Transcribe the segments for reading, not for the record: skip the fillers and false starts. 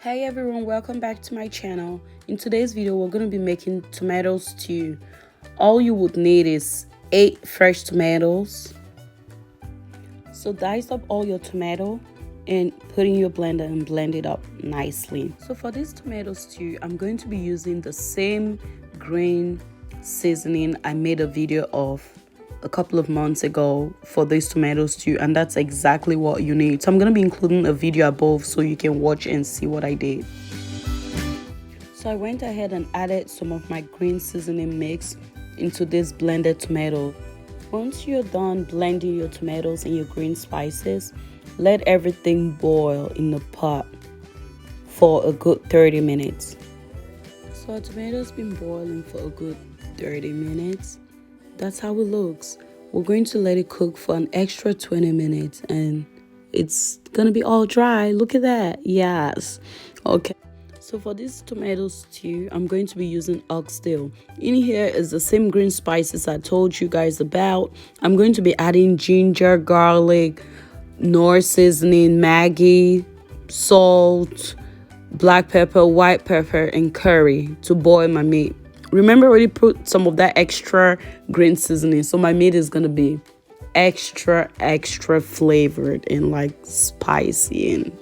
Hey everyone, welcome back to my channel. In today's video we're going to be making tomato stew. All you would need is 8 fresh tomatoes. So dice up all your tomato and put in your blender and blend it up nicely. So for this tomato stew, I'm going to be using the same green seasoning I made a video of a couple of months ago for this tomato stew, and that's exactly what you need. So I'm going to be including a video above so you can watch and see what I did. So I went ahead and added some of my green seasoning mix into this blended tomato. Once you're done blending your tomatoes and your green spices, let everything boil in the pot for a good 30 minutes. So our tomatoes been boiling for a good 30 minutes. That's how it looks. We're going to let it cook for an extra 20 minutes and it's gonna be all dry. Look at that. Yes. Okay. So for this tomato stew, I'm going to be using oxtail. In here is the same green spices I told you guys about. I'm going to be adding ginger, garlic, Knorr seasoning, Maggi, salt, black pepper, white pepper, and curry to boil my meat. Remember, I already put some of that extra green seasoning, so my meat is gonna be extra flavored and like spicy and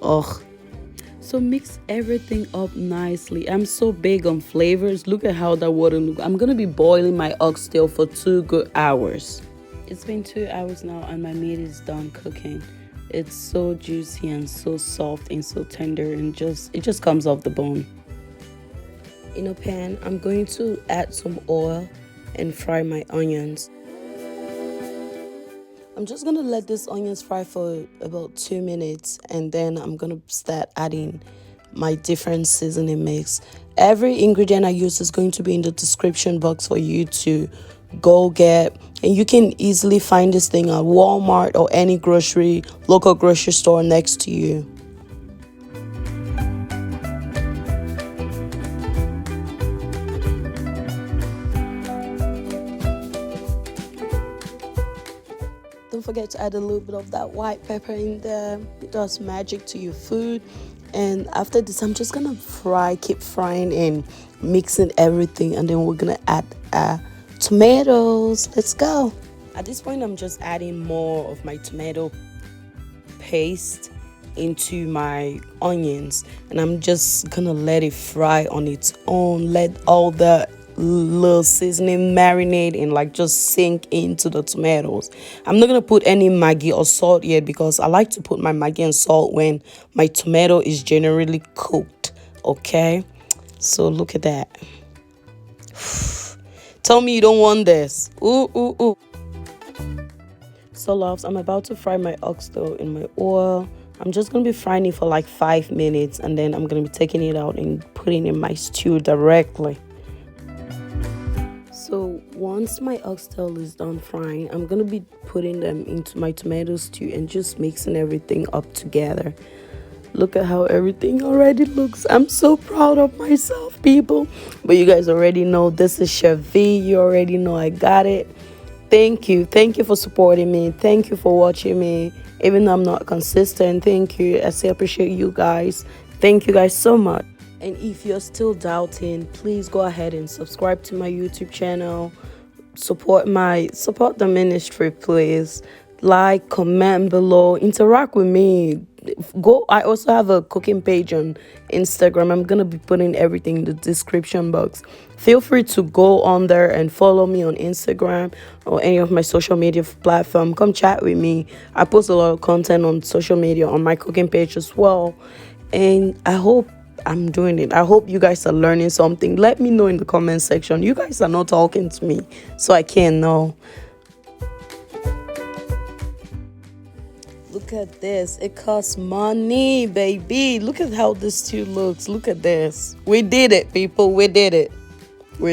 So mix everything up nicely. I'm so big on flavors. Look at how that water looks. I'm gonna be boiling my oxtail for 2 good hours. It's been 2 hours now and my meat is done cooking. It's so juicy and so soft and so tender, and it just comes off the bone. In a pan, I'm going to add some oil and fry my onions. I'm just gonna let these onions fry for about 2 minutes, and then I'm gonna start adding my different seasoning mix. Every ingredient I use is going to be in the description box for you to go get, and you can easily find this thing at Walmart or any local grocery store next to you. Don't forget to add a little bit of that white pepper in there. It does magic to your food. And after this, I'm just gonna keep frying and mixing everything, and then we're gonna add tomatoes. Let's go. At this point, I'm just adding more of my tomato paste into my onions, and I'm just gonna let it fry on its own. Let all the little seasoning marinate and like just sink into the tomatoes. I'm not gonna put any Maggi or salt yet because I like to put my Maggi and salt when my tomato is generally cooked. Okay, so look at that. Tell me you don't want this. Ooh. So loves, I'm about to fry my oxtail in my oil. I'm just gonna be frying it for like 5 minutes, and then I'm gonna be taking it out and putting it in my stew directly. So once my oxtail is done frying, I'm gonna be putting them into my tomato stew and just mixing everything up together. Look at how everything already looks. I'm so proud of myself, people. But you guys already know this is Chef V. You already know I got it. Thank you for supporting me. Thank you for watching me. Even though I'm not consistent, thank you. I say appreciate you guys. Thank you guys so much. And if you're still doubting, please go ahead and subscribe to my YouTube channel. Support the ministry, please. Like, comment below, interact with me. I also have a cooking page on Instagram. I'm gonna be putting everything in the description box. Feel free to go on there and follow me on Instagram or any of my social media platform. Come chat with me. I post a lot of content on social media on my cooking page as well. And I hope I'm doing it. I hope you guys are learning something. Let me know in the comment section. You guys are not talking to me, so I can't know. Look at this. It costs money, baby. Look at how this stew looks. Look at this. We did it, people. We did it. Look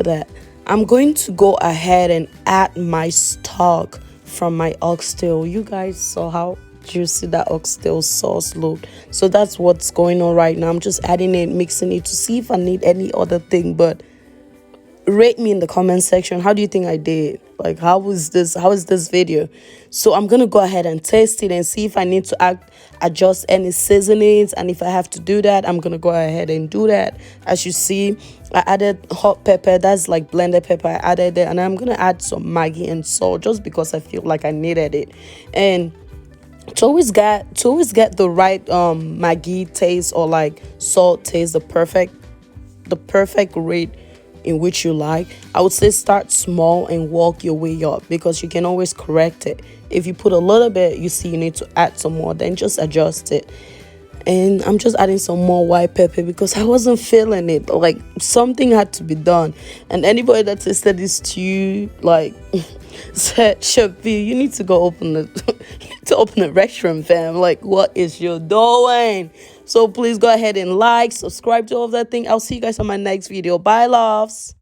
at that. I'm going to go ahead and add my stock from my oxtail. You guys saw how juicy that oxtail sauce looked. So that's what's going on right now. I'm just adding it, mixing it to see if I need any other thing. But rate me in the comment section. How do you think I did? Like, how is this video? So I'm gonna go ahead and taste it and see if I need to adjust any seasonings, and if I have to do that, I'm gonna go ahead and do that. As you see, I added hot pepper, that's like blended pepper. I added it, and I'm gonna add some Maggi and salt just because I feel like I needed it. And to always get the right Maggi taste, or like salt taste, the perfect rate in which you like, I would say start small and work your way up, because you can always correct it. If you put a little bit, you see you need to add some more, then just adjust it. And I'm just adding some more white pepper because I wasn't feeling it. Like, something had to be done. And anybody that tasted this stew, like, said, Shafi, you need to go open to open a restaurant, fam. Like, what is you doing? So please go ahead and like, subscribe to all of that thing. I'll see you guys on my next video. Bye, loves.